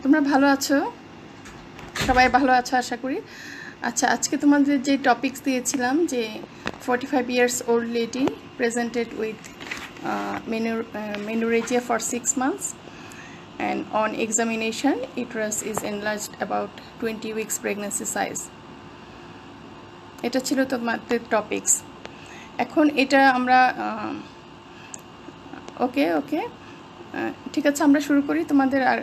তোমরা ভালো আছো? সবাই ভালো আছো আশা করি। আচ্ছা, আজকে তোমাদের যে টপিকস দিয়েছিলাম যে 45 years old lady presented with menorrhagia for 6 months and on examination uterus is enlarged about 20 weeks pregnancy size. এটা ছিল তোমাদের টপিকস। এখন এটা আমরা ওকে ঠিক আছে, আমরা শুরু করি। তোমাদের আর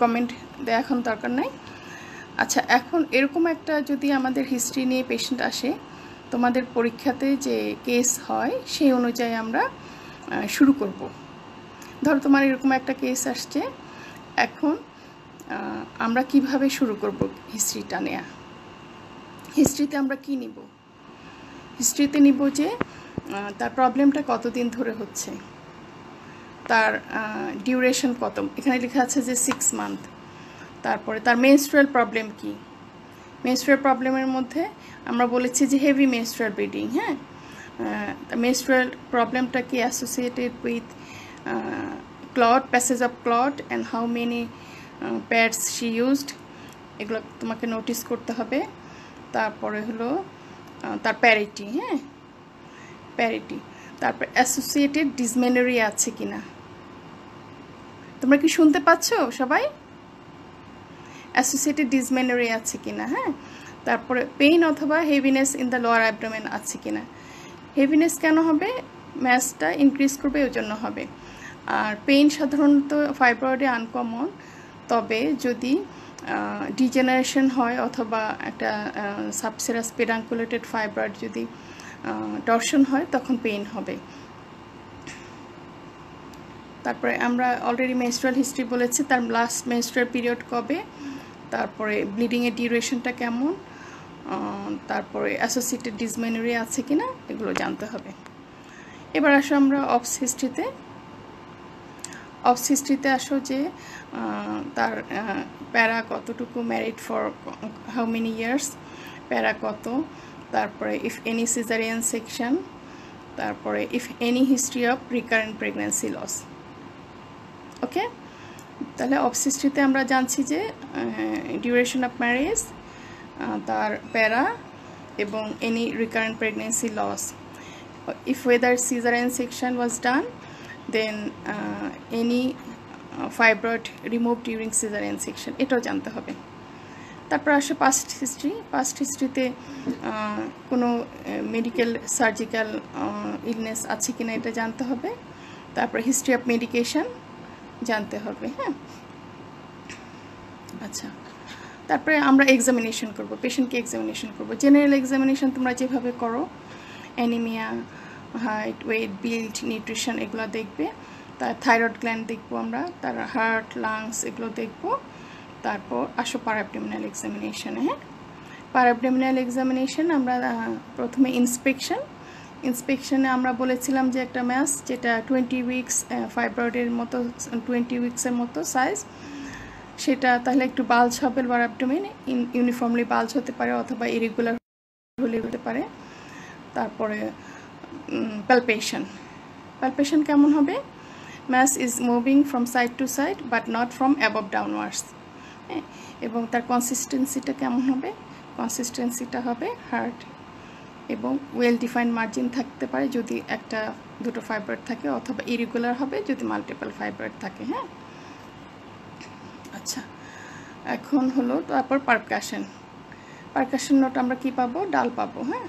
কমেন্ট দেওয়া এখন দরকার নাই। আচ্ছা, এখন এরকম একটা যদি আমাদের হিস্ট্রি নিয়ে পেশেন্ট আসে, তোমাদের পরীক্ষাতে যে কেস হয় সেই অনুযায়ী আমরা শুরু করব। ধরো তোমার এরকম একটা কেস আসছে, এখন আমরা কিভাবে শুরু করব হিস্ট্রিটা নেয়া। হিস্ট্রিতে আমরা কি নিব? হিস্ট্রিতে নিব যে তার প্রবলেমটা কতদিন ধরে হচ্ছে, তার ডিউরেশন কত, এখানে লেখা আছে যে 6 মান্থ। তারপরে তার মেনস্ট্রুয়াল প্রবলেম কি। মেনস্ট্রুয়াল প্রবলেমের মধ্যে আমরা বলেছি যে হেভি মেনস্ট্রুয়াল ব্লিডিং। হ্যাঁ, মেনস্ট্রুয়াল প্রবলেমটা কি associated with clot, passage of clot and how many pads she used, এগুলো তোমাকে নোটিস করতে হবে। তারপরে হলো তার প্যারিটি। হ্যাঁ, প্যারিটি। তারপর অ্যাসোসিয়েটেড ডিসমেনোরিয়া আছে কিনা। তোমরা কি শুনতে পাচ্ছ সবাই? অ্যাসোসিয়েটেড ডিসমেনোরিয়া আছে কিনা। হ্যাঁ, তারপরে পেইন অথবা heaviness in the lower abdomen আছে কিনা। হেভিনেস কেন হবে? ম্যাসটা ইনক্রিজ করবে, ওই জন্য হবে। আর পেইন সাধারণত ফাইব্রয়েডে আনকমন, তবে যদি ডিজেনারেশন হয় অথবা একটা সাবসেরাস পেডাঙ্কুলেটেড ফাইব্রয়েড যদি টর্শন হয় তখন পেইন হবে। তারপরে আমরা অলরেডি মেনস্ট্রুয়াল হিস্ট্রি বলেছি, তার লাস্ট মেনস্ট্রুয়াল পিরিয়ড কবে, তারপরে ব্লিডিংয়ের ডিউরেশনটা কেমন, তারপরে অ্যাসোসিয়েটেড ডিসমেনোরিয়া আছে কিনা, এগুলো জানতে হবে। এবার আসো আমরা অবস হিস্ট্রিতে। অবস হিস্ট্রিতে আসো যে তার প্যারা কতটুকু, married for how many years, para কত, তারপরে ইফ এনি সিজারিয়ান সেকশন, তারপরে if any history of recurrent pregnancy loss. Okay, তাহলে অবস হিস্ট্রিতে আমরা জানছি যে ডিউরেশন অফ ম্যারেজ, তার প্যারা এবং any recurrent pregnancy loss. If whether caesarean section was done, then any fibroid remove during caesarean section, এটাও জানতে হবে। তারপর আসে পাস্ট হিস্ট্রি। পাস্ট হিস্ট্রিতে কোনো মেডিকেল সার্জিক্যাল ইলনেস আছে কিনা এটা জানতে হবে। তারপর হিস্ট্রি অফ মেডিকেশন জানতে হবে। হ্যাঁ, আচ্ছা, তারপরে আমরা এক্সামিনেশন করব, পেশেন্টকে এক্সামিনেশন করব। জেনারেল এক্সামিনেশন তোমরা যেভাবে করো, anaemia, height, weight, build, nutrition, এগুলো দেখবে। তার থাইরয়েড গ্ল্যান্ড দেখবো আমরা, তার হার্ট, লাংস, এগুলো দেখবো। তারপর আসো প্যারাবডোমিনাল এক্সামিনেশনে। হ্যাঁ, প্যারাবডোমিনাল এক্সামিনেশন আমরা প্রথমে ইন্সপেকশনে আমরা বলেছিলাম যে একটা ম্যাস যেটা 20 উইকস ফাইব্রয়েডের মতো, 20 উইকসের মতো সাইজ, সেটা তাহলে একটু বাল্জ হবে লোয়ার অ্যাবডোমেন, ইউনিফর্মলি বাল্জ হতে পারে অথবা ইরেগুলার হলে হতে পারে। তারপরে প্যালপেশন কেমন হবে? Mass is moving from side to side but not from above downwards. এবং তার কনসিস্টেন্সিটা কেমন হবে? কনসিস্টেন্সিটা হবে হার্ড এবং ওয়েল ডিফাইন্ড মার্জিন থাকতে পারে যদি একটা দুটো ফাইব্রয়েড থাকে, অথবা ইরেগুলার হবে যদি মাল্টিপল ফাইব্রয়েড থাকে। হ্যাঁ, আচ্ছা, এখন হলো তারপর পারকাশন নোট আমরা কি পাবো? ডাল পাবো। হ্যাঁ,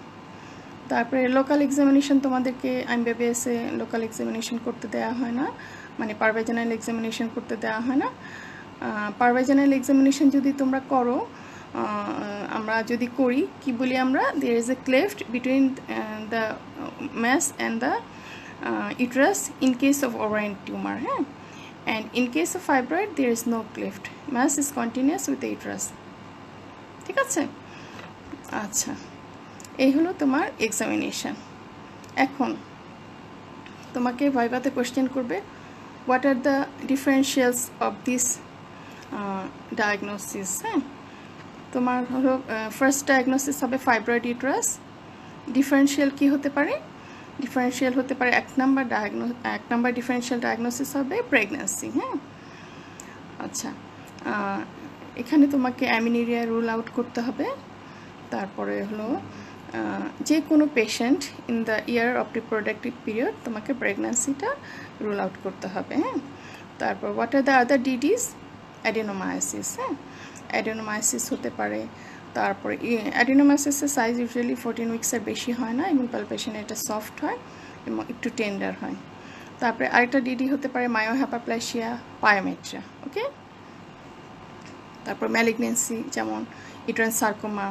তারপরে লোকাল এক্সামিনেশন তোমাদেরকে এমবিবিএসে লোকাল এক্সামিনেশন করতে দেওয়া হয় না, মানে পারভাইজানাল এক্সামিনেশন করতে দেওয়া হয় না। পারভাইজানাল এক্সামিনেশন যদি তোমরা করো, আমরা যদি করি, কি বলি আমরা, there is a cleft between the mass and the uterus in case of ovarian tumour. হ্যাঁ, and in case of fibroid there is no cleft, mass is continuous with the uterus. ঠিক আছে, আচ্ছা, এই হলো তোমার এক্সামিনেশন। এখন তোমাকে ভাইভাতে কোয়েশ্চেন করবে, what are the differentials of this diagnosis. হ্যাঁ, তোমার হলো ফার্স্ট ডায়াগনোসিস হবে ফাইব্রয়েড ইউটারাস। ডিফারেন্সিয়াল কি হতে পারে? ডিফারেন্সিয়াল হতে পারে এক নাম্বার ডিফারেন্সিয়াল ডায়াগনোসিস হবে প্রেগন্যান্সি। হ্যাঁ, আচ্ছা, এখানে তোমাকে অ্যামিনিরিয়া রুল আউট করতে হবে। তারপরে হলো যে কোনো patient in the year of reproductive period তোমাকে প্রেগন্যান্সিটা রুল আউট করতে হবে। হ্যাঁ, তারপর what are the other DDs? Adenomyosis. হ্যাঁ, অ্যাডেনোমায়োসিস হতে পারে। তারপরে অ্যাডেনোমায়োসিসের সাইজ ইউজুয়ালি 14 উইক্সের বেশি হয় না এবং পালপেশন এটা সফট হয় এবং একটু টেন্ডার হয়। তারপরে আরেকটা ডিডি হতে পারে মায়োহ্যাপাপ্লাসিয়া পায়োমেট্রা। ওকে, তারপর ম্যালিগনেন্সি যেমন uterine sarcoma,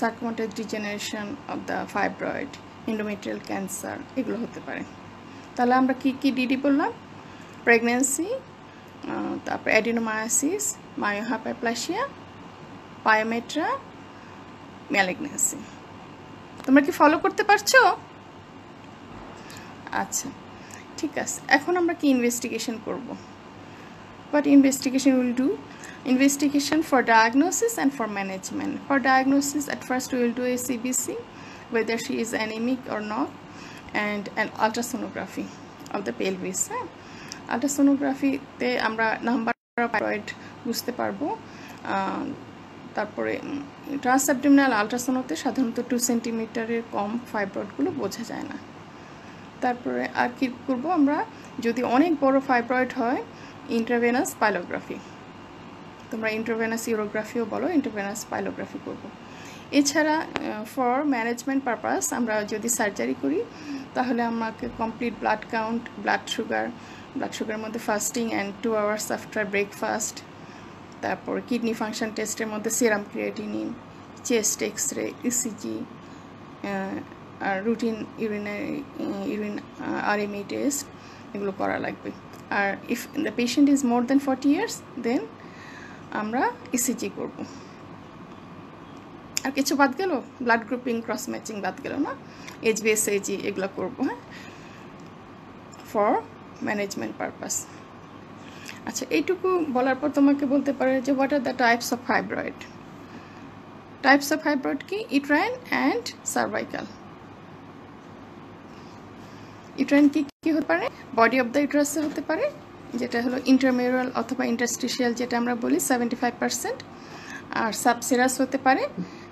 sarcomatous degeneration of the fibroid, endometrial cancer, এগুলো হতে পারে। তাহলে আমরা কি কি ডিডি বললাম? প্রেগনেন্সি, তারপর অ্যাডেনোমায়োসিস, মায়োহ্যাপাপ্লাসিয়া, পায়োমেট্রা, ম্যালিগনেন্সি। তোমরা কি ফলো করতে পারছো? আচ্ছা, ঠিক আছে। এখন আমরা কি ইনভেস্টিগেশন করব? What investigation will do? Investigation for diagnosis and for management. For diagnosis, at first we will do a CBC, whether she is anemic or not, and an ultrasonography of the pelvis. Ultrasonography te আমরা number of fibroid বুঝতে পারবো। তারপরে transabdominal আলট্রাসাউন্ডে সাধারণত 2 সেন্টিমিটারের কম ফাইব্রয়েডগুলো বোঝা যায় না। তারপরে আর কি করব আমরা? যদি অনেক বড় ফাইব্রয়েড হয়, ইন্ট্রাভেনাস পাইলোগ্রাফি, তোমরা ইন্ট্রাভেনাস ইউরোগ্রাফিও বলো, ইন্ট্রাভেনাস পাইলোগ্রাফি করব। এছাড়া ফর ম্যানেজমেন্ট পারপাস আমরা যদি সার্জারি করি তাহলে আমাকে কমপ্লিট ব্লাড কাউন্ট, ব্লাড সুগারের মধ্যে fasting and 2 hours after breakfast, তারপর কিডনি ফাংশন টেস্টের মধ্যে serum creatinine, chest x-ray, ECG, আর রুটিন ইউরিন আরএমএ টেস্ট, এগুলো করা লাগবে। আর if the patient is more than 40 years then আমরা ইসিজি করব। আর কিছু বাদ গেল? ব্লাড গ্রুপিং, ক্রস ম্যাচিং বাদ গেল না? এইচবিএসএজি এগুলো করব। হ্যাঁ, ফর ম্যানেজমেন্ট পারপাস। আচ্ছা, এইটুকু বলার পর তোমাকে বলতে পারে যে what are the types of fibroid. Types of fibroid কি? Uterine and cervical. ইউটেরাইন কি কি হতে পারে? বডি অফ দ্য ইউটেরাসে হতে পারে, যেটা হলো ইন্টারমিউরাল অথবা ইন্টারস্টিশিয়াল যেটা আমরা বলি 75%। আর সাবসেরাস হতে পারে,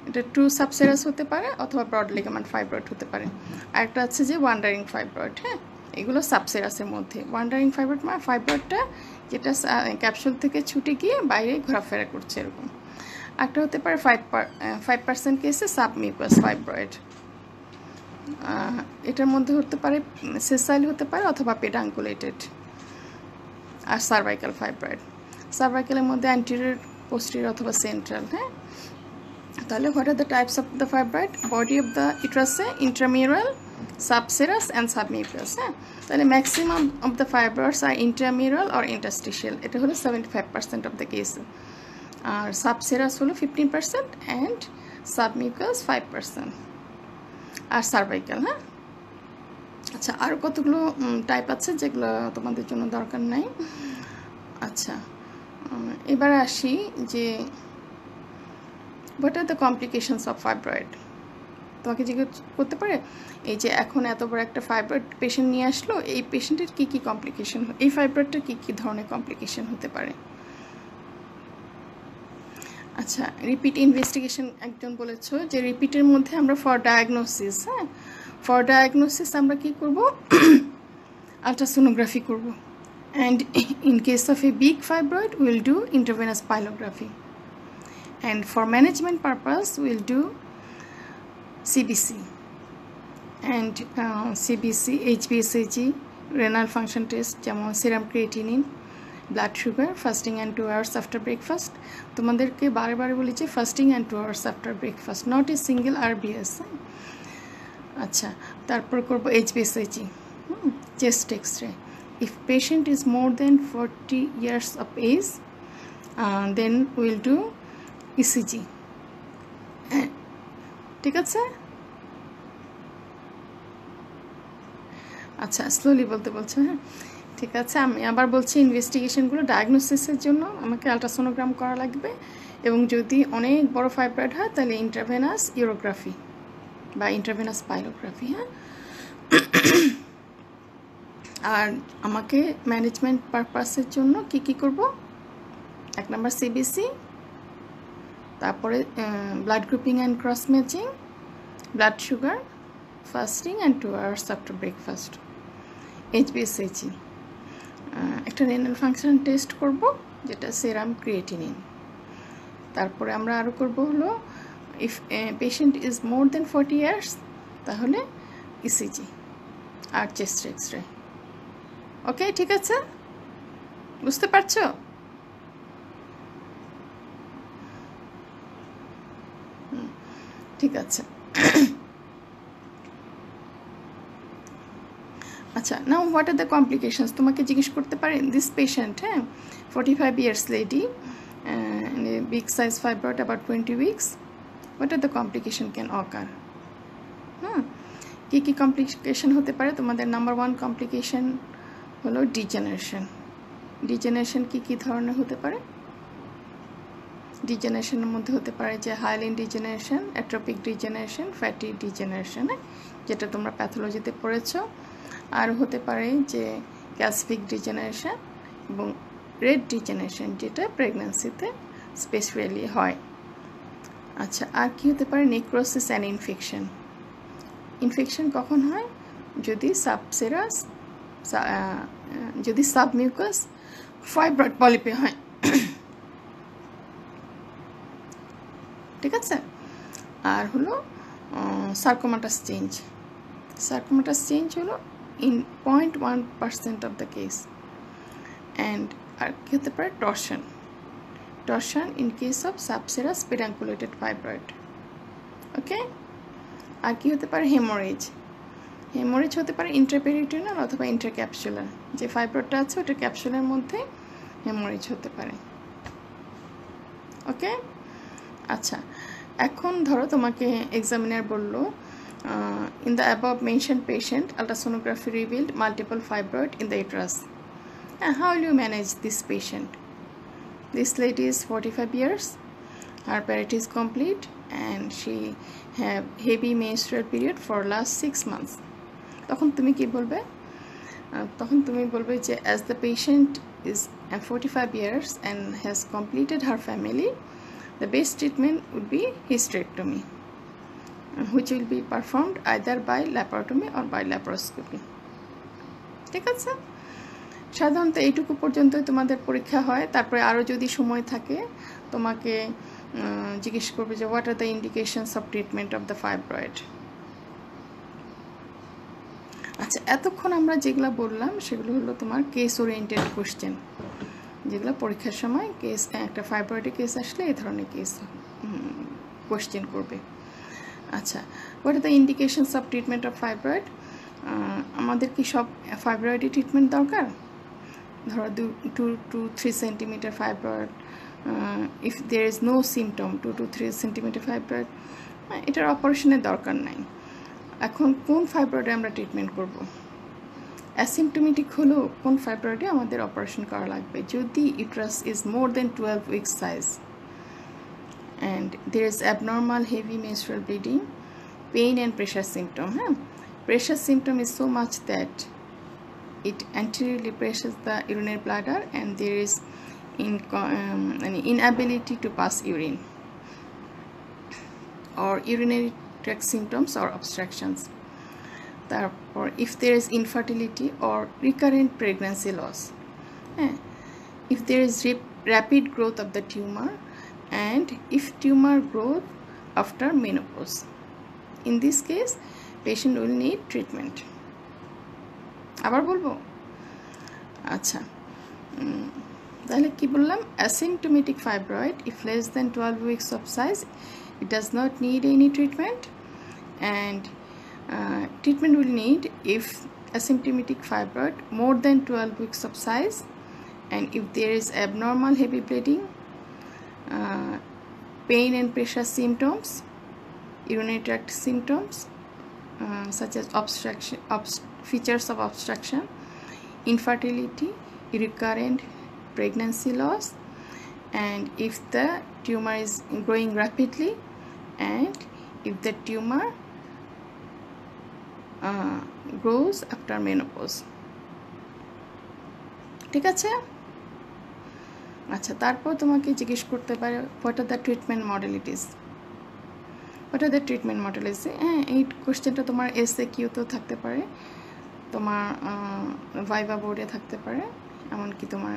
এটা 2 সাবসেরাস হতে পারে অথবা ব্রড লিগামেন্ট ফাইব্রয়েড হতে পারে। আর একটা আছে যে ওয়ান্ডারিং ফাইব্রয়েড। হ্যাঁ, এগুলো সাবসেরাসের মধ্যে। ওয়ান্ডারিং ফাইব্রয়েড মানে ফাইব্রয়েডটা যেটা ক্যাপসুল থেকে ছুটে গিয়ে বাইরে ঘোরাফেরা করছে এরকম। একটা হতে পারে 5% কেসে সাবমিউকাস ফাইব্রয়েড। এটার মধ্যে হতে পারে সেসাইল হতে পারে অথবা পেডাঙ্কুলেটেড। আর সার্ভাইকাল ফাইব্রয়েড, সার্ভাইকালের মধ্যে অ্যান্টেরিয়র, পোস্টেরিয়র অথবা সেন্ট্রাল। হ্যাঁ, তাহলে what are the types of the fibroid? Body of the ইউটেরাসে ইন্ট্রামিউরাল, সাবসেরাস অ্যান্ড সাবমিউকাস। হ্যাঁ, তাহলে maximum of the fibroids are intramural or interstitial, এটা হলো 75% অফ দ্য কেস। আর সাবসেরাস হলো 15% অ্যান্ড সাবমিউকাস 5%। R cervical. হ্যাঁ, আচ্ছা, আরও কতগুলো টাইপ আছে যেগুলো তোমাদের জন্য দরকার নাই। আচ্ছা, এবার আসি যে what are the complications of fibroid. তোমাকে জিজ্ঞেস করতে পারে এই যে এখন এত বড় একটা ফাইব্রয়েড পেশেন্ট নিয়ে আসলো, এই পেশেন্টের কী কী কমপ্লিকেশন, এই ফাইব্রয়েডটার কী কী ধরনের কমপ্লিকেশন হতে পারে। আচ্ছা, রিপিট ইনভেস্টিগেশন একজন বলেছো যে রিপিটের মধ্যে আমরা ফর ডায়াগনোসিস। হ্যাঁ, ফর ডায়াগনোসিস আমরা কী করব? আলট্রাসোনোগ্রাফি করব। And in case of a big fibroid will do intravenous pyelography. And for management purpose will do CBC and CBC, এইচবিএসএজি, রেনাল ফাংশন টেস্ট যেমন serum creatinine, blood sugar, fasting and 2 hours after breakfast. তোমাদেরকে বারে বারে বলি যে fasting and 2 hours after breakfast, not a single RBS. আচ্ছা, তারপর করব এইচবিএসএজি, chest x-ray. If patient is more than 40 years of age then will do ECG. ঠিক আছে? আচ্ছা, স্লোলি বলতে বলছো। হ্যাঁ, ঠিক আছে। আমি আবার বলছি, ইনভেস্টিগেশনগুলো ডায়াগনোসিসের জন্য আমাকে আলট্রাসোনোগ্রাম করা লাগবে, এবং যদি অনেক বড় ফাইব্রয়েড হয় তাহলে ইন্ট্রাভেনাস ইউরোগ্রাফি বা ইন্ট্রাভেনাস পাইলোগ্রাফি। হ্যাঁ, আর আমাকে ম্যানেজমেন্ট পারপাসের জন্য কি কি করব? এক নম্বর সিবিসি, তারপরে blood grouping and cross matching, blood sugar, fasting and 2 hours after breakfast, HbA1c, একটা রেনাল ফাংশন টেস্ট করব যেটা সেরাম ক্রিয়েটিনিন। তারপরে আমরা আরও করব হলো if patient is more than 40 years তাহলে ইসিজি আর চেস্ট এক্সরে। ওকে, ঠিক আছে, বুঝতে পারছো? ঠিক আছে। আচ্ছা, now what are the complications, তোমাকে জিজ্ঞেস করতে পারেন দিস পেশেন্ট, হ্যাঁ, 45 years lady, big size fibroid about 20 weeks, what are the complication can occur? কী কী কমপ্লিকেশন হতে পারে তোমাদের? নাম্বার 1 কমপ্লিকেশন হলো ডিজেনারেশন। ডিজেনারেশন কী কী ধরনের হতে পারে? ডিজেনারেশনের মধ্যে হতে পারে যে hyaline degeneration, atrophic degeneration, fatty degeneration, যেটা তোমরা প্যাথোলজিতে পড়েছো। আর হতে পারে যে ক্যালসিফিক ডিজেনারেশন এবং রেড ডিজেনারেশন, যেটা প্রেগন্যান্সিতে স্পেশালি হয়। আচ্ছা, আর কি হতে পারে? Necrosis and infection. ইনফেকশন কখন হয়? যদি সাবসেরাস, যদি সাবমিউকাস ফাইব্রয়েড পলিপে হয়। ঠিক আছে। আর হলো সার্কোমাটাস চেঞ্জ। সার্কোমাটাস চেঞ্জ হলো in 0.1% of the case. And আর কি হতে পারে? Torsion. Torsion in case of subserous pedunculated fibroid. Okay. আর কি হতে পারে? হেমোরেজ। হেমোরেজ হতে পারে ইন্ট্রাপেরিটোনাল অথবা ইন্ট্রাক্যাপসুলার, যে ফাইব্রয়েডটা আছে ওটা ক্যাপসুলার মধ্যে হেমোরেজ হতে পারে। ওকে। আচ্ছা, এখন ধরো তোমাকে এক্সামিনার বললো in the above mentioned patient ultrasonography revealed multiple fibroid in the uterus. How will you manage this patient? This lady is 45 years, her period is complete and she have heavy menstrual period for last 6 months. তখন তুমি কি বলবে? তখন তুমি বলবে যে as the patient is 45 years and has completed her family, the best treatment would be hysterectomy, which will be performed either by laparotomy or by laparoscopy. ঠিক আছে। সাধারণত এইটুকু পর্যন্তই তোমাদের পরীক্ষা হয়। তারপরে আরও যদি সময় থাকে তোমাকে জিজ্ঞেস করবে যে what are the indications of treatment of the fibroid. আচ্ছা, এতক্ষণ আমরা যেগুলো বললাম সেগুলো হলো তোমার কেস ওরিয়েন্টেড কোশ্চেন, যেগুলো পরীক্ষার সময় কেস, একটা ফাইব্রয়েডের কেস আসলে এই ধরনের কেস কোশ্চেন করবে। আচ্ছা, what are the indications of treatment of fibroid? আমাদের কি সব ফাইব্রয়েডের ট্রিটমেন্ট দরকার? ধরো 2 to 3 centimetre fibroid, if there is no symptom 2 to 3 centimetre fibroid, এটার অপারেশনের দরকার নাই। এখন কোন ফাইব্রয়েডে আমরা ট্রিটমেন্ট করব? অ্যাসিমটোমেটিক হলেও কোন ফাইব্রয়েডে আমাদের অপারেশন করা লাগবে? যদি uterus is more than 12 weeks size and there is abnormal heavy menstrual bleeding, pain and pressure symptom. Pressure symptom is so much that it anteriorly pressures the urinary bladder and there is inability to pass urine, or urinary tract symptoms or obstructions. Therefore, if there is infertility or recurrent pregnancy loss, if there is rapid growth of the tumor, and if tumor growth after menopause, in this case patient will need treatment. আবার বলবো? আচ্ছা, তাহলে কি বললাম? asymptomatic fibroid if less than 12 weeks of size, it does not need any treatment, and treatment will need if asymptomatic fibroid more than 12 weeks of size and if there is abnormal heavy bleeding, pain and pressure symptoms, urinary tract symptoms such as obstruction, features of obstruction, infertility, recurrent pregnancy loss, and if the tumor is growing rapidly and if the tumor grows after menopause. ঠিক আছে? আচ্ছা, তারপর তোমাকে জিজ্ঞেস করতে পারে what are the treatment modalities. What are the treatment modalities, হ্যাঁ, এই কোশ্চেনটা তোমার এসএ কিউতেও থাকতে পারে, তোমার ভাইভা বোর্ডে থাকতে পারে, এমনকি তোমার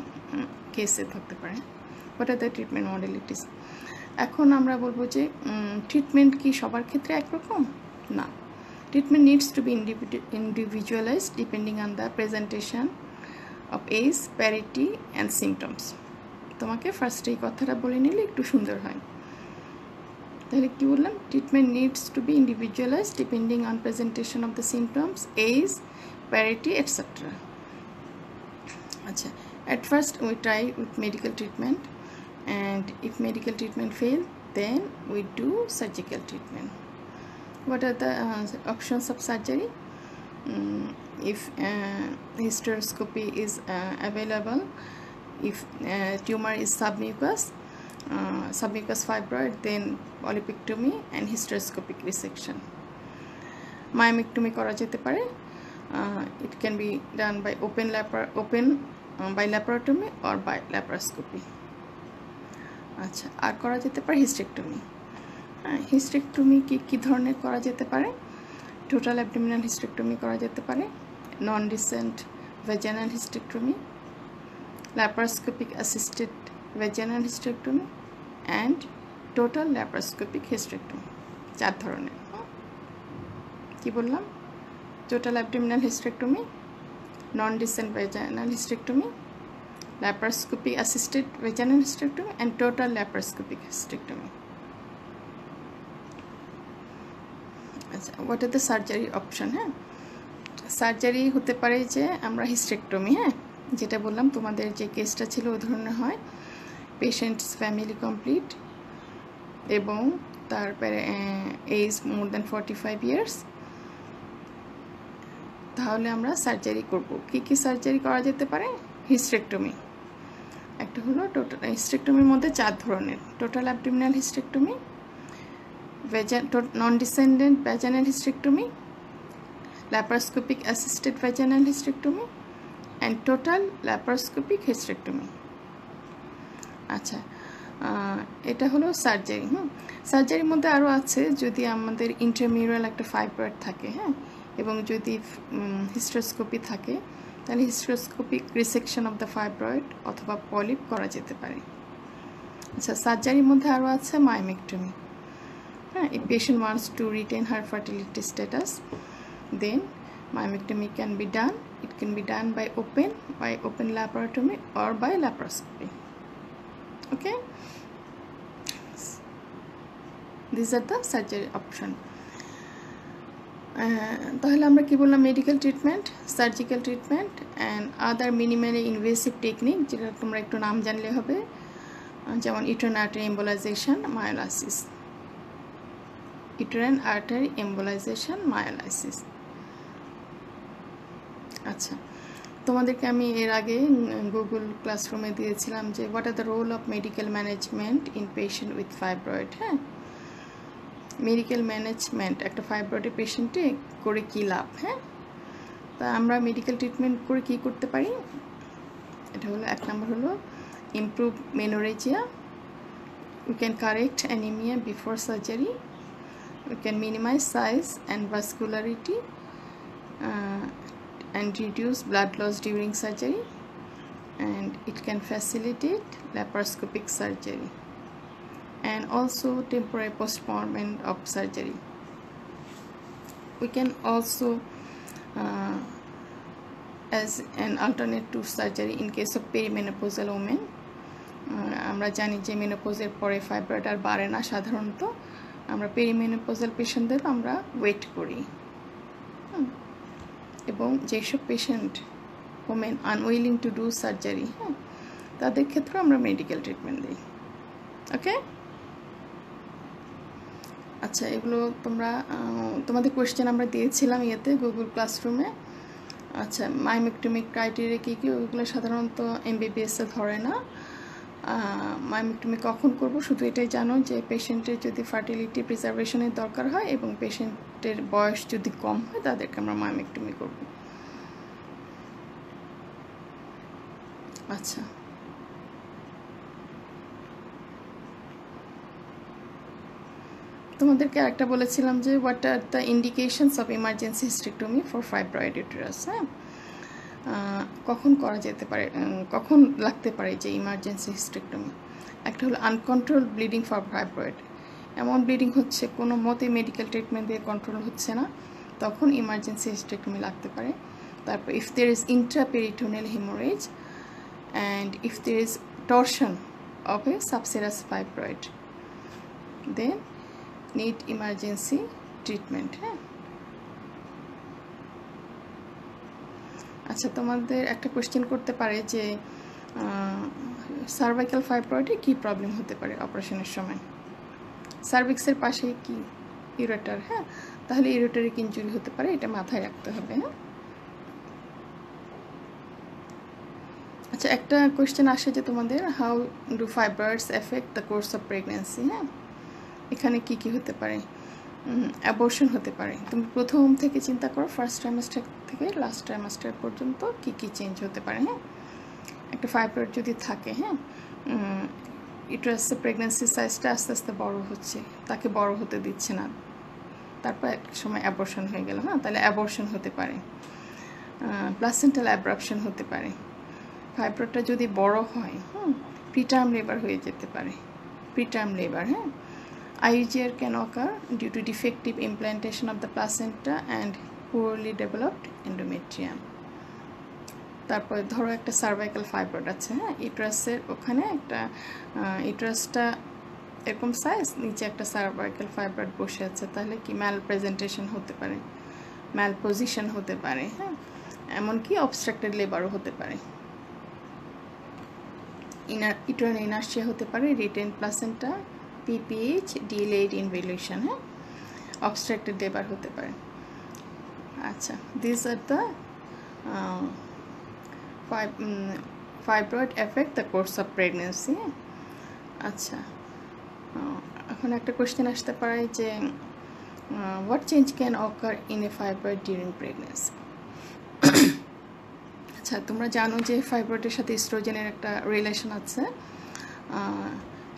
কেসে থাকতে পারে। What are the treatment modalities. এখন আমরা বলবো যে ট্রিটমেন্ট কি সবার ক্ষেত্রে একরকম? না। Treatment needs to be individualized depending on the presentation of age, parity and symptoms. তোমাকে ফার্স্ট এই কথাটা বলে নিলে একটু সুন্দর হয়। তাহলে কী বললাম? Treatment needs to be individualized depending on presentation of the symptoms, age, parity etcetera. আচ্ছা, at first we try with medical treatment, and if medical treatment fail, then we do surgical treatment. What are the options of surgery? If hysteroscopy is available, if tumor is submucous fibroid, then polypectomy and hysteroscopic resection. Myomectomy করা যেতে পারে. It can be done by by laparotomy or by laparoscopy. আচ্ছা, আর করা যেতে পারে hysterectomy. Hysterectomy কি ধরনের করা যেতে পারে? টোটাল অ্যাবডোমিনাল হিস্টেক্টমি করা যেতে পারে, non descent vaginal hysterectomy, laparoscopic assisted vaginal hysterectomy and total laparoscopic hysterectomy. 4 ধরনের। কি বললাম? Total abdominal hysterectomy, non descent vaginal hysterectomy, laparoscopy assisted vaginal hysterectomy and total laparoscopic hysterectomy. আচ্ছা, what are the surgery option? হ্যাঁ, surgery হতে পারে যে আমরা hysterectomy, হ্যাঁ, যেটা বললাম তোমাদের যে কেসটা ছিল ওই ধরনের হয়, পেশেন্টস ফ্যামিলি কমপ্লিট এবং তারপরে এজ মোর দ্যান 45 ইয়ার্স, তাহলে আমরা সার্জারি করব। কি সার্জারি করা যেতে পারে? হিস্টেক্টমি একটা হলো। টোটাল হিস্টেক্টমির মধ্যে 4 ধরনের: total abdominal hysterectomy, non descendant vaginal hysterectomy, laparoscopic assisted vaginal hysterectomy and total laparoscopic hysterectomy. আচ্ছা, এটা হলো সার্জারি। সার্জারির মধ্যে আরও আছে, যদি আমাদের ইন্টারমিউরাল একটা ফাইব্রয়েড থাকে, হ্যাঁ, এবং যদি হিস্টেরোস্কোপি থাকে, তাহলে hysteroscopic resection of the fibroid অথবা পলিপ করা যেতে পারে। আচ্ছা, সার্জারির মধ্যে আরও আছে মায়োমেক্টমি। হ্যাঁ, if patient wants to retain her fertility status, then myomectomy can be done. It can be done by open laparotomy or by laparoscopy. Okay, these are the surgery option. তাহলে আমরা কি বললাম? Medical treatment, surgical treatment and other minimally invasive technique, যেটা তোমরা একটু নাম জানলে হবে, যেমন uterine artery embolization, myolysis. Uterine artery embolization, myolysis. আচ্ছা, তোমাদেরকে আমি এর আগে গুগল ক্লাসরুমে দিয়েছিলাম যে what are the role of medical management in patient with fibroid. হ্যাঁ, মেডিকেল ম্যানেজমেন্ট একটা ফাইব্রয়েডের পেশেন্টে করে কী লাভ? হ্যাঁ, তা আমরা মেডিকেল ট্রিটমেন্ট করে কী করতে পারি? এটা হলো 1 নম্বর হলো improve menorrhagia, we can correct anaemia before surgery, we can minimise size and vascularity and reduce blood loss during surgery, and it can facilitate laparoscopic surgery and also temporary postponement of surgery. We can also as an alternate to surgery in case of perimenopausal women. আমরা জানি যে মেনোপজের পরে fibroid আর বাড়ে না সাধারণত, আমরা পেরিমেনোপজাল পেশেন্টদের আমরা ওয়েট করি, এবং যেসব patient women unwilling to do surgery, হ্যাঁ, তাদের ক্ষেত্রে আমরা মেডিকেল ট্রিটমেন্ট দিই। ওকে, আচ্ছা, এগুলো তোমাদের কোয়েশ্চেন আমরা দিয়েছিলাম গুগল ক্লাসরুমে। আচ্ছা, মায়োমেক্টমিক ক্রাইটেরিয়া কী কী? ওইগুলো সাধারণত এমবিবিএসে ধরে না। মায়োমেক্টমি কখন করব? শুধু এটাই জানো যে পেশেন্টের যদি ফার্টিলিটি প্রিজার্ভেশনের দরকার হয় এবং পেশেন্টের বয়স যদি কম হয়, তাদেরকে আমরা মায়োমেক্টমি করব। আচ্ছা, তোমাদেরকে আরেকটা বলেছিলাম যে what are the indications of emergency hysterectomy for fibroid uterus. হ্যাঁ, কখন করা যেতে পারে, কখন লাগতে পারে যে ইমার্জেন্সি হিস্টেক্টমি। একটা হলো আনকন্ট্রোল ব্লিডিং ফর ফাইব্রয়েড, এমন ব্লিডিং হচ্ছে কোনো মতে মেডিকেল ট্রিটমেন্ট দিয়ে কন্ট্রোল হচ্ছে না, তখন ইমার্জেন্সি হিস্টেক্টমি লাগতে পারে। তারপর if there is intraperitoneal haemorrhage and if there is torsion of a subserous fibroid, then need emergency treatment. হ্যাঁ, আচ্ছা, তোমাদের একটা কোয়েশ্চেন করতে পারে যে সার্ভাইকাল ফাইব্রয়েডে কী প্রবলেম হতে পারে অপারেশনের সময়। সার্ভিক্সের পাশে কি ইউরেটার, হ্যাঁ, তাহলে ইউরেটারিক ইনজুরি হতে পারে, এটা মাথায় রাখতে হবে। হ্যাঁ, আচ্ছা, একটা কোয়েশ্চেন আসে যে তোমাদের how do fibroids effect the course of pregnancy. হ্যাঁ, এখানে কি কি হতে পারে, অ্যাবর্শন হতে পারে। তুমি প্রথম থেকে চিন্তা করো, ফার্স্ট ট্রাইমাস্টার থেকে লাস্ট ট্রাইমাস্টার পর্যন্ত কি কি চেঞ্জ হতে পারে। হ্যাঁ, একটা ফাইব্রয়েড যদি থাকে, হ্যাঁ, ইউটেরাসের প্রেগনেন্সি সাইজটা আস্তে আস্তে বড় হচ্ছে, তাকে বড় হতে দিচ্ছে না, তারপর এক সময় অ্যাবর্শন হয়ে গেল। হ্যাঁ, তাহলে অ্যাবর্শন হতে পারে, প্লাসেন্টাল অ্যাব্রাপশন হতে পারে। ফাইব্রয়েডটা যদি বড় হয়, প্রিটার্ম লেবার হয়ে যেতে পারে, প্রিটার্ম লেবার। হ্যাঁ, IUGR can occur due to defective implantation of the placenta and poorly developed endometrium. তারপর ধরো একটা সার্ভাইকাল ফাইব্রয়েড আছে, হ্যাঁ, ইউটেরাসের ওখানে একটা ইউটেরাসটা এরকম সাইজ, নিচে একটা সার্ভাইকাল ফাইব্রয়েড বসে আছে, তাহলে কি ম্যাল প্রেজেন্টেশন হতে পারে, ম্যাল পজিশন হতে পারে। হ্যাঁ, এমনকি অবস্ট্রাক্টেড লেবারও হতে পারে, ইউটেরাইন ইনার্শিয়া হতে পারে, written placenta, PPH, delayed involution, হ্যাঁ, obstructed labor হতে পারে। আচ্ছা, these are the fibroid affect the course of pregnancy। আচ্ছা, এখন একটা কোয়েশ্চেন আসতে পারে যে what change can occur in a fibroid during pregnancy। আচ্ছা, তোমরা জানো যে ফাইব্রয়েডের সাথে ইস্ট্রোজেনের একটা রিলেশন আছে,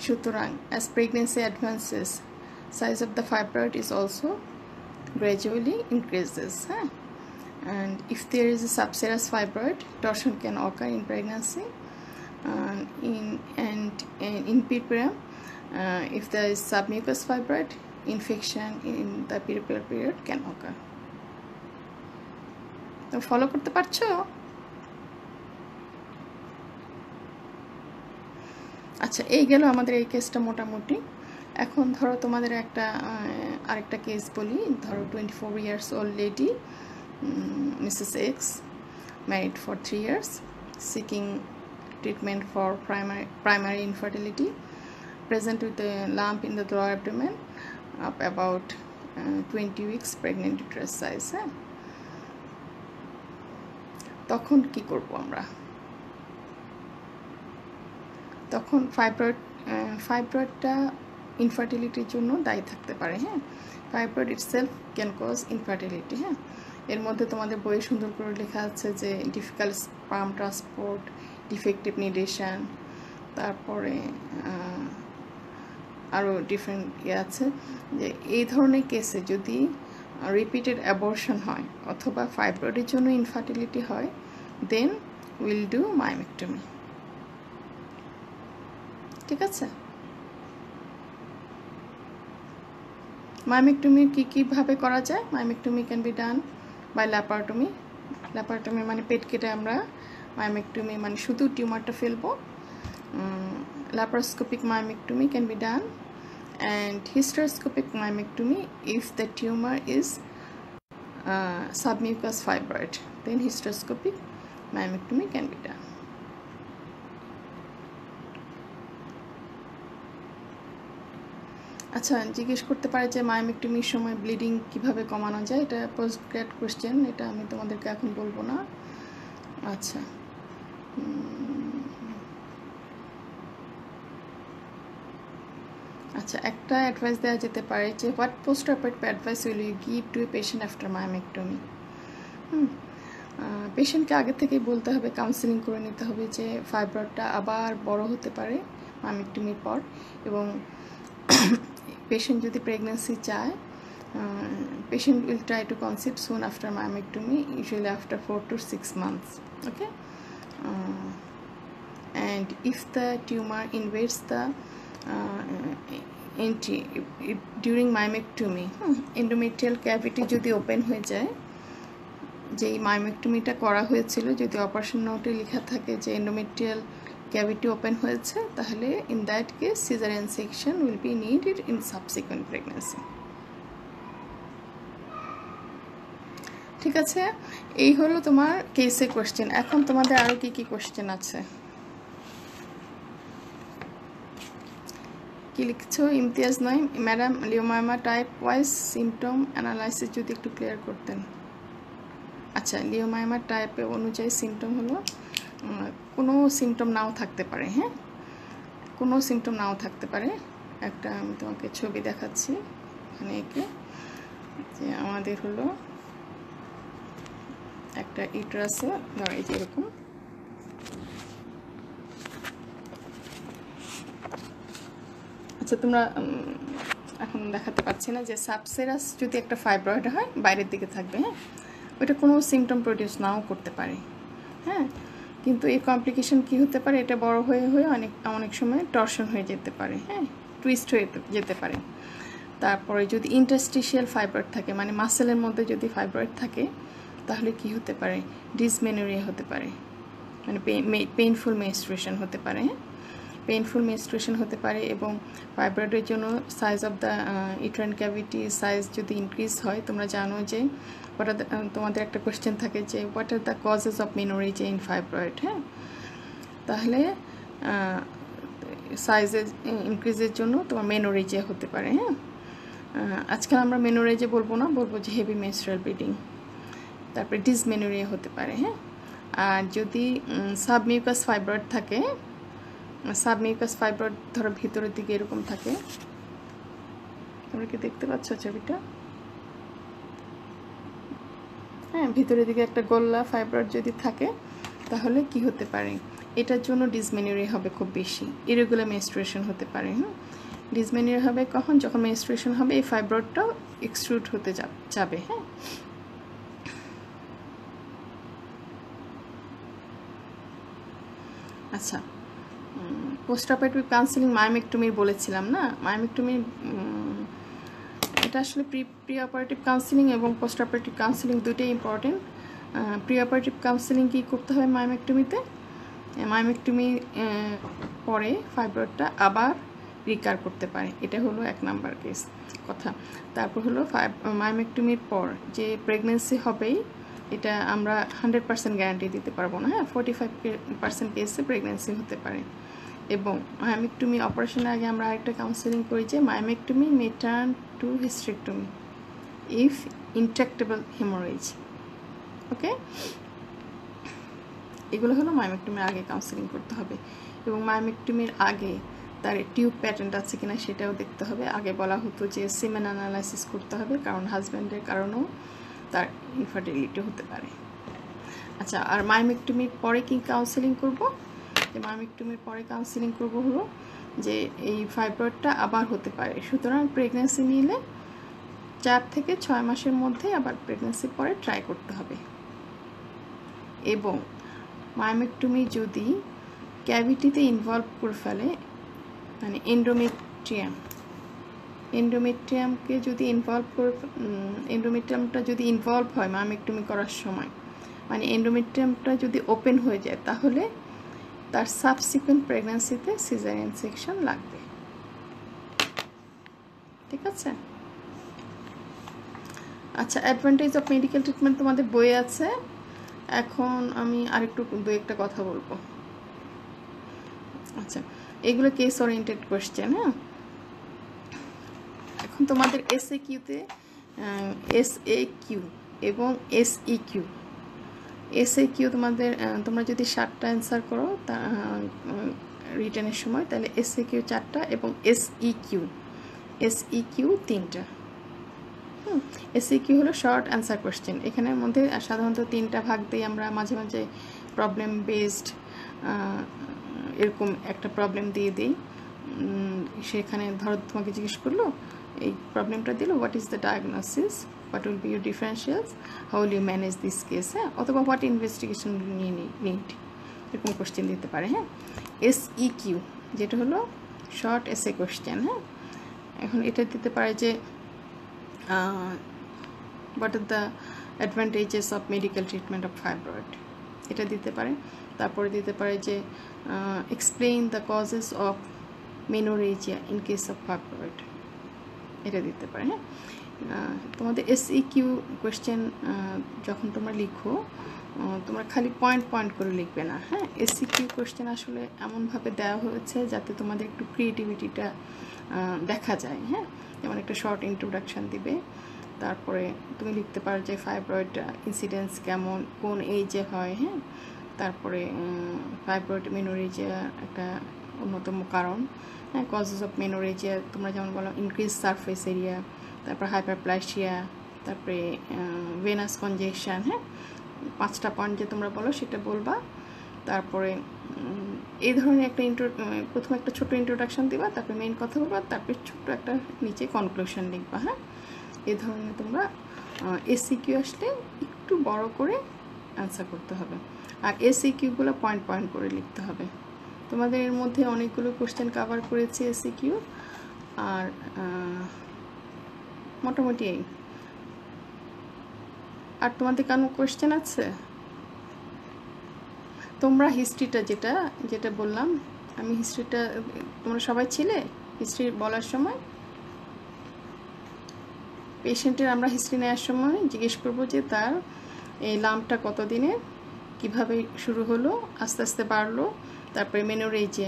সুতরাং as pregnancy advances, size of the fibroid is also gradually increases। হ্যাঁ, and if there is a subserous fibroid, torsion can occur in pregnancy, in perineum. If there is submucous fibroid, infection in the perioral period can occur। তো follow করতে পারছো? আচ্ছা, এই গেল আমাদের এই কেসটা মোটামুটি। এখন ধরো তোমাদের আরেকটা কেস বলি। ধরো 24 years old lady, Mrs. X, married for 3 years, seeking treatment for primary infertility, present with a lump in the lower abdomen of about 20 weeks pregnant uterus size। হ্যাঁ, তখন কি করব আমরা? তখন ফাইব্রয়েডটা ইনফার্টিলিটির জন্য দায়ী থাকতে পারে। হ্যাঁ, fibroid itself can cause infertility. হ্যাঁ, এর মধ্যে তোমাদের বইয়ে সুন্দর করে লেখা আছে যে ডিফিকাল্ট স্পার্ম ট্রান্সপোর্ট, ডিফেক্টিভ নিডেশন, তারপরে আরও ডিফারেন্ট আছে, যে এই ধরনের কেসে যদি রিপিটেড অ্যাবর্শন হয় অথবা ফাইব্রয়েডের জন্য ইনফার্টিলিটি হয়, দেন উইল ডু মায়োমেক্টমি। ঠিক আছে, মায়োমেক্টমি কীভাবে করা যায়? Myomectomy can be done by laparotomy. Laparotomy মানে পেট কেটে আমরা মায়োমেক্টমি মানে শুধু টিউমারটা ফেলবো। Laparoscopic myomectomy can be done, and hysteroscopic myomectomy if the tumor is submucous fibroid, then hysteroscopic myomectomy can be done। আচ্ছা, জিজ্ঞেস করতে পারে যে মায়োমেক্টমির সময় ব্লিডিং কিভাবে কমানো যায়। এটা পোস্ট গ্রেড কোয়েশ্চেন, এটা আমি তোমাদেরকে এখন বলবো না। আচ্ছা, আচ্ছা, একটা অ্যাডভাইস দেওয়া যেতে পারে যে what post operative advice will you give to a patient after myomectomy. পেশেন্টকে আগে থেকেই বলতে হবে, কাউন্সেলিং করে নিতে হবে যে ফাইব্রয়েডটা আবার বড় হতে পারে মায়োমেক্টমির পর, এবং পেশেন্ট যদি প্রেগনেন্সি চায়, patient will try to conceive soon after myomectomy, usually after 4 to 6 months. Okay, and if the tumor invades the during myomectomy, endometrial cavity যদি ওপেন হয়ে যায়, যেই মায়োমেক্টমিটা করা হয়েছিল যদি অপারেশন নোটে লেখা থাকে যে এন্ডোমেট্রিয়াল ক্যাভিটি ওপেন হয়েছে, তাহলে in that case caesarean section will be needed in subsequent pregnancy. ঠিক আছে, এই হলো তোমার কেসে কোশ্চেন। এখন তোমাদের আরও কি কি কোশ্চেন আছে? কি লিখছো? ইমতিয়াজ নয় madam, leiomyoma type wise symptom analysis যদি একটু ক্লিয়ার করতেন। আচ্ছা, লিওমায়োমা টাইপে অনুযায়ী সিমটম হলো কোনো সিমটম নাও থাকতে পারে। হ্যাঁ, কোনো সিমটম নাও থাকতে পারে। একটা আমি তোমাকে ছবি দেখাচ্ছি এখানে এঁকে, যে আমাদের হলো একটা ইউটেরাসে ধরো এই যে এরকম, আচ্ছা তোমরা এখন দেখাতে পাচ্ছি না, যে সাবসেরাস যদি একটা ফাইব্রয়েড হয় বাইরের দিকে থাকবে। হ্যাঁ, ওইটা কোনো সিমটম প্রডিউস নাও করতে পারে। হ্যাঁ, কিন্তু এই কমপ্লিকেশন কি হতে পারে, এটা বড় হয়ে হয়ে অনেক সময় টর্শন হয়ে যেতে পারে। হ্যাঁ, টুইস্ট হয়ে যেতে পারে। তারপরে যদি ইন্টারস্টিশিয়াল ফাইব্রয়েড থাকে, মানে মাসেলের মধ্যে যদি ফাইব্রয়েড থাকে, তাহলে কি হতে পারে, ডিসমেনোরিয়া হতে পারে, মানে পেইনফুল মেনস্ট্রুয়েশন হতে পারে। পেইনফুল মেনস্ট্রুয়েশন হতে পারে। এবং ফাইব্রয়েডের জন্য size of the uterine cavity size যদি ইনক্রিজ হয়, তোমরা জানো যে তোমাদের একটা কোয়েশ্চেন থাকে যে what are the causes of menorrhagia in fibroid. হ্যাঁ, তাহলে সাইজের ইনক্রিজের জন্য তোমার মেনোরেজিয়া হতে পারে। হ্যাঁ, আজকাল আমরা মেনোরেজিয়া বলবো না, বলবো যে হেভি মেনস্ট্রুয়াল ব্লিডিং। তারপরে ডিসমেনোরিয়া হতে পারে। হ্যাঁ, আর যদি সাবমিউকাস ফাইব্রয়েড থাকে, সাবমিউকাস ফাইব্রয়েড ধরো ভিতরের দিকে এরকম থাকে, তোমরা কি দেখতে পাচ্ছ ছবিটা? হ্যাঁ, ভিতরের দিকে একটা গোল্লা ফাইব্রয়েড যদি থাকে, তাহলে কি হতে পারে, এটার জন্য ডিসমেনোরিয়া হবে খুব বেশি, ইরেগুলার মেনস্ট্রুয়েশন হতে পারে। হ্যাঁ, ডিসমেনোরিয়া হবে কখন, যখন মেনস্ট্রুয়েশন হবে এই ফাইব্রয়েডটাও এক্সট্রুড হতে যাবে। হ্যাঁ, আচ্ছা, পোস্ট অপারেটিভ কাউন্সিলিং মায়োমেক্টমির বলেছিলাম না, মায়োমেক্টমির এটা আসলে প্রি অপারেটিভ কাউন্সিলিং এবং পোস্ট অপারেটিভ কাউন্সিলিং দুটোই ইম্পর্টেন্ট। প্রি অপারেটিভ কাউন্সিলিং কী করতে হয় মায়োমেক্টমিতে, মায়োমেক্টমি পরে ফাইব্রয়েডটা আবার রিকার করতে পারে, এটা হলো 1 নাম্বার কেস কথা। তারপর হলো মায়োমেক্টমির পর যে প্রেগনেন্সি হবেই, এটা আমরা 100% গ্যারান্টি দিতে পারবো না। হ্যাঁ, 45% কেসে প্রেগনেন্সি হতে পারে। এবং মায়োমেক্টমি অপারেশনের আগে আমরা আরেকটা কাউন্সিলিং করি যে myomectomy may turn to hysterectomy if intractable haemorrhage. Okay, এগুলো হলো মায়োমেক্টমির আগে কাউন্সিলিং করতে হবে। এবং মায়োমেক্টমির আগে তার টিউব প্যাটার্ন আছে কিনা সেটাও দেখতে হবে। আগে বলা হতো যে সিমেন অ্যানালাইসিস করতে হবে, কারণ হাজব্যান্ডের কারণেও তার ইনফার্টিলিটি হতে পারে। আচ্ছা, আর মায়োমেক্টমির পরে কি কাউন্সিলিং করব, যে মায়োমেক্টমির পরে কাউন্সিলিং করব হলো যে এই ফাইব্রয়েডটা আবার হতে পারে, সুতরাং প্রেগনেন্সি নিলে 4 থেকে 6 মাসের মধ্যে আবার প্রেগনেন্সির পরে ট্রাই করতে হবে। এবং মায়োমেক্টমি যদি ক্যাভিটিতে ইনভলভ করে ফেলে, মানে এন্ডোমেট্রিয়ামকে যদি এন্ডোমেট্রিয়ামটা যদি ইনভলভ হয় মায়োমেক্টমি করার সময়, মানে এন্ডোমেট্রিয়ামটা যদি ওপেন হয়ে যায়, তাহলে তার সাবসিকুয়েন্ট প্রেগন্যান্সিতে সিজারিয়ান সেকশন লাগবে। ঠিক আছে, আচ্ছা, অ্যাডভান্টেজ অফ মেডিকেল ট্রিটমেন্ট তোমাদের বইয়ে আছে। এখন আমি আরেকটু 2-1টা কথা বলবো। আচ্ছা, এগুলো কেস ওরিয়েন্টেড কোয়েশ্চেন। হ্যাঁ, এখন তোমাদের এসএকিউতে এসএকিউ এবং এসইকিউ, এসএকিউ তোমরা যদি 7টা অ্যান্সার করো তা রিটেনের সময়, তাহলে এসএকিউ 4টা এবং এসইকিউ 3টা। এসইকিউ হলো শর্ট অ্যান্সার কোয়েশ্চেন। এখানের মধ্যে সাধারণত 3টা ভাগ দিয়ে আমরা মাঝে মাঝে প্রবলেম বেসড এরকম একটা প্রবলেম দিয়ে দিই। সেখানে ধরো তোমাকে জিজ্ঞেস করলো এই প্রবলেমটা দিল, what is the diagnosis, what will be your differentials, how will you manage this case, হ্যাঁ, অথবা হোয়াট ইনভেস্টিগেশন নিড, এরকম কোশ্চেন দিতে পারে। হ্যাঁ, SEQ যেটা হলো শর্ট এসে কোশ্চেন। হ্যাঁ, এখন এটা দিতে পারে যে what are the advantages of medical treatment of fibroid, এটা দিতে পারে। তারপরে দিতে পারে যে explain the causes of menorrhagia in case of fibroid, এটা দিতে পারে। হ্যাঁ, তোমাদের SEQ কোয়েশ্চেন যখন তোমরা লিখো তোমরা খালি পয়েন্ট পয়েন্ট করে লিখবে না। হ্যাঁ, SEQ কোয়েশ্চেন আসলে এমনভাবে দেওয়া হয়েছে যাতে তোমাদের একটু ক্রিয়েটিভিটিটা দেখা যায়। হ্যাঁ, যেমন একটা শর্ট ইন্ট্রোডাকশান দিবে, তারপরে তুমি লিখতে পারো যে ফাইব্রয়েড ইনসিডেন্স কেমন, কোন এজে হয়। হ্যাঁ, তারপরে ফাইব্রয়েড মেনোরেজিয়া একটা অন্যতম কারণ। হ্যাঁ, কজেস অফ মেনোরেজিয়া তোমরা যেমন বলো ইনক্রিজ সারফেস এরিয়া, তারপর হাইপারপ্লাসিয়া, তারপরে ভেনাস কনজেকশন। হ্যাঁ, 5টা পয়েন্ট যে তোমরা বলো সেটা বলবা। তারপরে এই ধরনের একটা প্রথমে একটা ছোট ইন্ট্রোডাকশান দিবা, তারপরে মেইন কথা বলবা, তারপরে ছোট্ট একটা নিচে কনক্লুশন লিখবা। হ্যাঁ, এই ধরনের তোমরা SEQ আসলে একটু বড় করে অ্যান্সার করতে হবে, আর SEQগুলো পয়েন্ট পয়েন্ট করে লিখতে হবে। তোমাদের এর মধ্যে অনেকগুলো কোশ্চেন কভার করেছি SEQ, আর মোটামুটি এই। আর তোমাদের কোনো কোশ্চেন আছে? তোমরা হিস্ট্রিটা যেটা বললাম আমি, হিস্ট্রিটা তোমরা সবাই ছিলে হিস্ট্রি বলার সময়, পেশেন্টের আমরা হিস্ট্রি নেওয়ার সময় জিজ্ঞেস করবো যে তার এই লাম্পটা কতদিনের, কিভাবে শুরু হলো, আস্তে আস্তে বাড়লো, তারপরে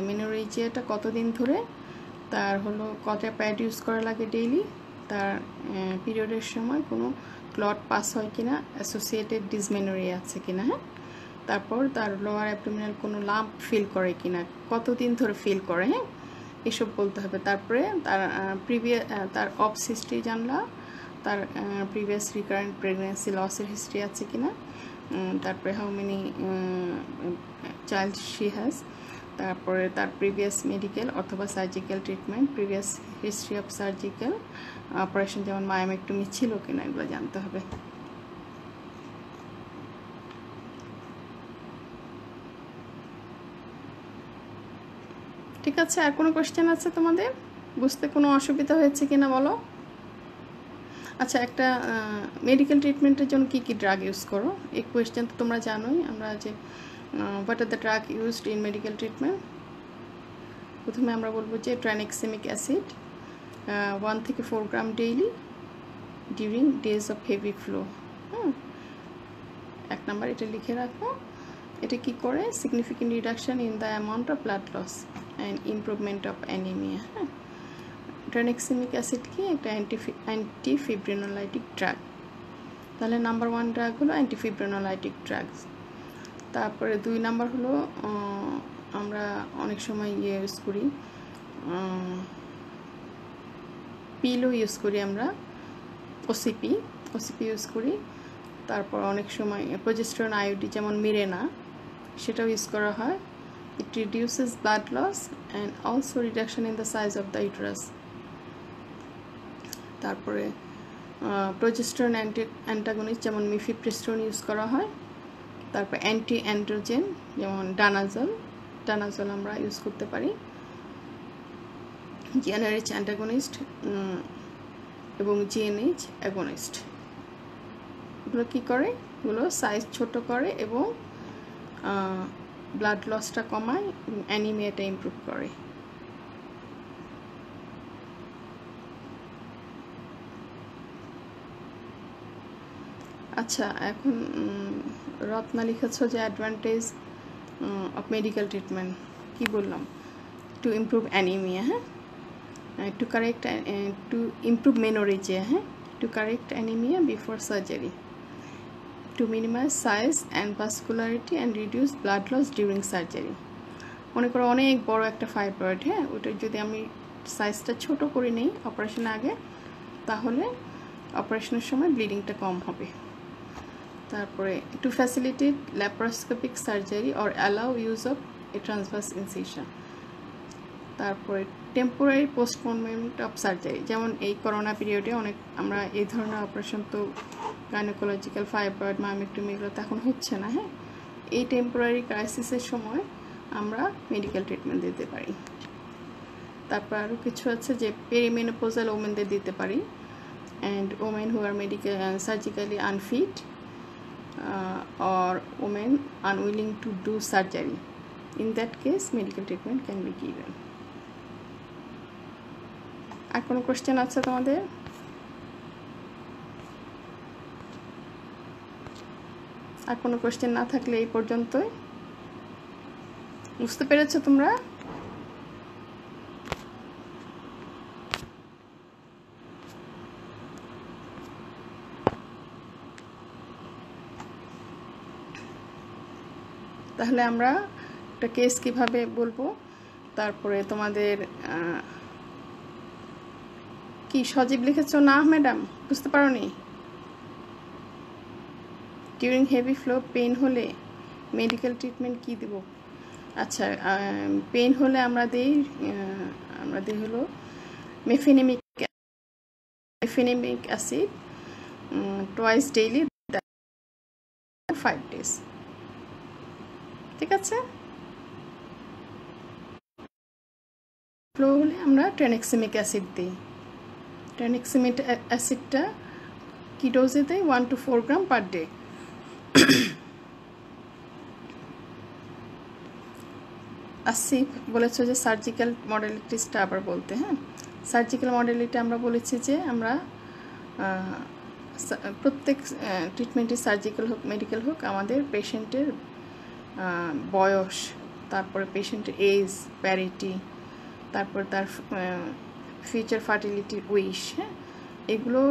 মেনোরেজিয়াটা কতদিন ধরে, তার হলো কটা প্যাড ইউজ করা লাগে ডেইলি, তার পিরিয়ডের সময় কোনো ক্লট পাস হয় কিনা, অ্যাসোসিয়েটেড ডিসমেনোরিয়া আছে কিনা। হ্যাঁ, তারপর তার লোয়ার অ্যাবডোমিনাল কোনো লাম্প ফিল করে কিনা, কতদিন ধরে ফিল করে। হ্যাঁ, এসব বলতে হবে। তারপরে তার অবস হিস্ট্রি জানলা, তার প্রিভিয়াস রিকারেন্ট প্রেগনেন্সি লসের হিস্ট্রি আছে কিনা, তারপরে how many child she has, তারপরে তার প্রিভিয়াস মেডিকেল অথবা surgical treatment, previous history of surgical operation যেমন মায়োমেক্টমি ছিল কিনা, এগুলো জানতে হবে। ঠিক আছে, আর কোনো কোশ্চেন আছে তোমাদের? বুঝতে কোনো অসুবিধা হয়েছে কিনা বলো। আচ্ছা, একটা মেডিকেল ট্রিটমেন্টের জন্য কী কী ড্রাগ ইউজ করো, এই কোয়েশ্চেন তো তোমরা জানোই। আমরা যে what are the drug used in medical treatment, প্রথমে আমরা বলবো যে ট্রানেক্সিমিক অ্যাসিড 1 থেকে 4 gram daily during days of heavy flow. Hmm, 1 number এটা লিখে রাখো। এটা কি করে? Significant reduction in the amount of blood loss and improvement of anaemia. হ্যাঁ, ট্রানেক্সিমিক অ্যাসিড কি একটা অ্যান্টিফিব্রিনোলাইটিক ড্রাগ। তাহলে নাম্বার 1 ড্রাগ হলো অ্যান্টিফিব্রিনোলাইটিক ড্রাগস। তারপরে 2 নাম্বার হলো আমরা অনেক সময় ইউজ করি, পিলও ইউজ করি আমরা, ওসিপি ইউজ করি। তারপর অনেক সময় প্রজেস্টেরন আইওডি যেমন মিরেনা, সেটাও ইউজ করা হয়। It reduces blood loss and also reduction in the size of the uterus. তারপরে প্রজেস্টেরন অ্যান্টাগনিস্ট যেমন মিফিপ্রিস্টোন ইউজ করা হয়। তারপর অ্যান্টি অ্যান্ড্রোজেন যেমন ডানাজল আমরা ইউজ করতে পারি। জিএনআরএইচ অ্যান্টাগনিস্ট এবং জিএনএইচ অ্যাগনিস্ট, এগুলো কী করে? এগুলো সাইজ ছোট করে এবং ব্লাড লসটা কমায় এবং অ্যানিমিয়াটা ইমপ্রুভ করে। আচ্ছা, এখন রত্না লিখেছ যে অ্যাডভান্টেজ অফ মেডিকেল ট্রিটমেন্ট, কী বললাম? টু ইমপ্রুভ অ্যানিমিয়া, হ্যাঁ, টু ইমপ্রুভ মেনোরেজিয়া, হ্যাঁ, to correct anaemia before surgery, to minimise size and vascularity and reduce blood loss during surgery. মনে করো অনেক বড় একটা ফাইব্রয়েড, হ্যাঁ, ওটা যদি আমি সাইজটা ছোট করে নিই অপারেশনের আগে, তাহলে অপারেশনের সময় ব্লিডিংটা কম হবে। তারপরে two facilitate laparoscopic surgery or allow use of A transverse incision, তারপরে টেম্পোরারি পোস্টপোনমেন্ট অফ সার্জারি, যেমন এই করোনা পিরিয়ডে অনেক আমরা এই ধরনের অপারেশন তো গাইনোকোলজিক্যাল ফাইব্রয়েড মায়োমেক্টমি এগুলো তো এখন হচ্ছে না। হ্যাঁ, এই টেম্পোরারি ক্রাইসিসের সময় আমরা মেডিকেল ট্রিটমেন্ট দিতে পারি। তারপর আরও কিছু আছে যে পেরিমেনোপোজাল ওমেনদের দিতে পারি, and women who are medical surgically unfit or women unwilling to do surgery. In that case, medical treatment can be given. আর কোনো কোশ্চেন আছে তোমাদের? আর কোনো কোশ্চেন না থাকলে এই পর্যন্তই। বুঝতে পেরেছো তোমরা? তাহলে আমরা একটা কেস কিভাবে বলবো, তারপরে তোমাদের কি সজীব লিখেছো না ম্যাডাম? বুঝতে পারো নি? ডিউরিং হেভি ফ্লো পেইন হলে মেডিকেল ট্রিটমেন্ট কি দেব? আচ্ছা, পেইন হলে আমরা দিই হলো মেফেনেমিক অ্যাসিড টুয়াইস ডেইলি 5 days। ঠিক আছে? ফ্লো হলে আমরা ট্রেনেক্সিমিক অ্যাসিড দিই। ট্রেনেক্সিমিক অ্যাসিডটা কি ডোজে দেয়? 1 to 4 gram per day. Asif বলেছো যে সার্জিক্যাল মডেলিটিসটা আবার বলতে। হ্যাঁ, সার্জিক্যাল মডেলিটি আমরা বলেছি যে আমরা প্রত্যেক ট্রিটমেন্টে সার্জিক্যাল হোক মেডিকেল হোক আমাদের পেশেন্টের বয়স, তারপরে পেশেন্টের এজ, প্যারিটি, তারপর তার ফিউচার ফার্টিলিটি উইশ, হ্যাঁ, এগুলো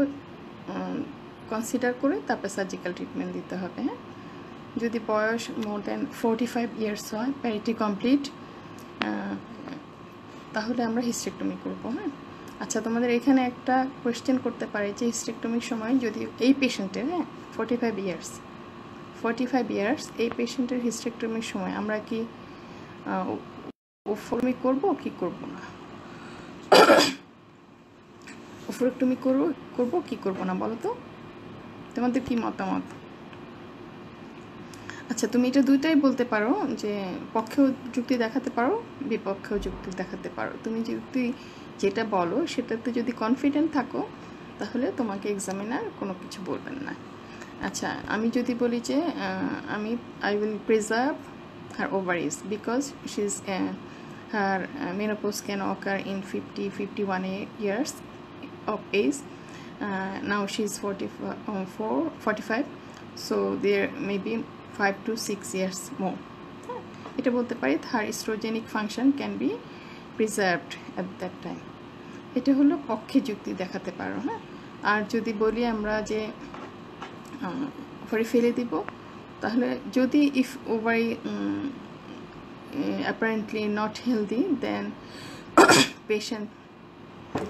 কনসিডার করে তারপর সার্জিক্যাল ট্রিটমেন্ট দিতে হবে। হ্যাঁ, যদি বয়স মোর দ্যান 45 ইয়ার্স হয়, প্যারিটি কমপ্লিট, তাহলে আমরা হিস্টেক্টমি করবো। হ্যাঁ, আচ্ছা, তোমাদের এখানে একটা কোয়েশ্চেন করতে পারে যে হিস্টেক্টমির সময় যদি এই পেশেন্টের 45 ইয়ার্স এই পেশেন্টের হিস্টেক্টমির সময় আমরা কি ওফরেক্টমি করব কি করব না, ওফরেক্টমি করব কি করব না, বলো তো তোমাদের কি মতামত? আচ্ছা, তুমি এটা দুইটাই বলতে পারো, যে পক্ষেও যুক্তি দেখাতে পারো, বিপক্ষেও যুক্তি দেখাতে পারো। তুমি যদি যেটা বলো সেটাতে যদি কনফিডেন্ট থাকো তাহলে তোমাকে এক্সামিনার কোনো কিছু বলবেন না। আচ্ছা, আমি যদি বলি যে I will preserve her ovaries because her menopause can occur in 51 years of age. Now she is 45, so there may be 5 to 6 years more. এটা বলতে পারি her estrogenic function can be preserved at that time. এটা হলো পক্ষে যুক্তি দেখাতে পারো। হ্যাঁ, আর যদি বলি আমরা যে ওভারি ফেলে দিব, তাহলে যদি if ovary apparently not healthy, then patient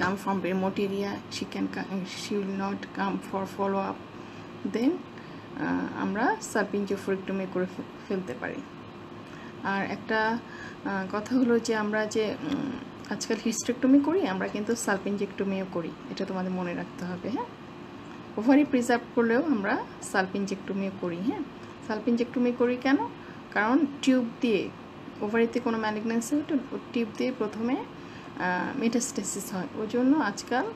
come from remote area, she will not come for follow up, then আমরা সালপিঞ্জিওফরেক্টমি করে ফেলতে পারি। আর একটা কথা হলো যে আমরা যে আজকাল হিস্টেক্টমি করি, আমরা কিন্তু সালপিঞ্জেক্টমিও করি, এটা তোমাদের মনে রাখতে হবে। হ্যাঁ, ওভারি প্রিজার্ভ করলেও আমরা সালপিঞ্জেক্টমিও করি। হ্যাঁ, সালপিঞ্জেক্টমি করি কেন? কারণ টিউব দিয়ে ওভারিতে কোনো ম্যালিগন্যান্সি হলে টিউব দিয়ে প্রথমে মেটাস্টেসিস হয়, ওই জন্য আজকাল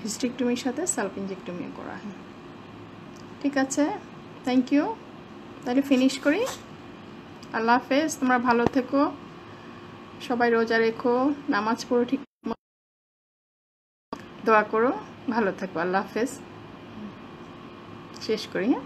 হিস্টেক্টমির সাথে সালপিঞ্জেক্টমিও করা হয়। ঠিক আছে, থ্যাংক ইউ। তাহলে ফিনিশ করি। আল্লাহ হাফেজ, তোমরা ভালো থেকো, সবাই রোজা রেখো, নামাজ পড়ো, ঠিক দোয়া করো, ভালো থেকো। আল্লাহ হাফেজ, শেষ করি। হ্যাঁ।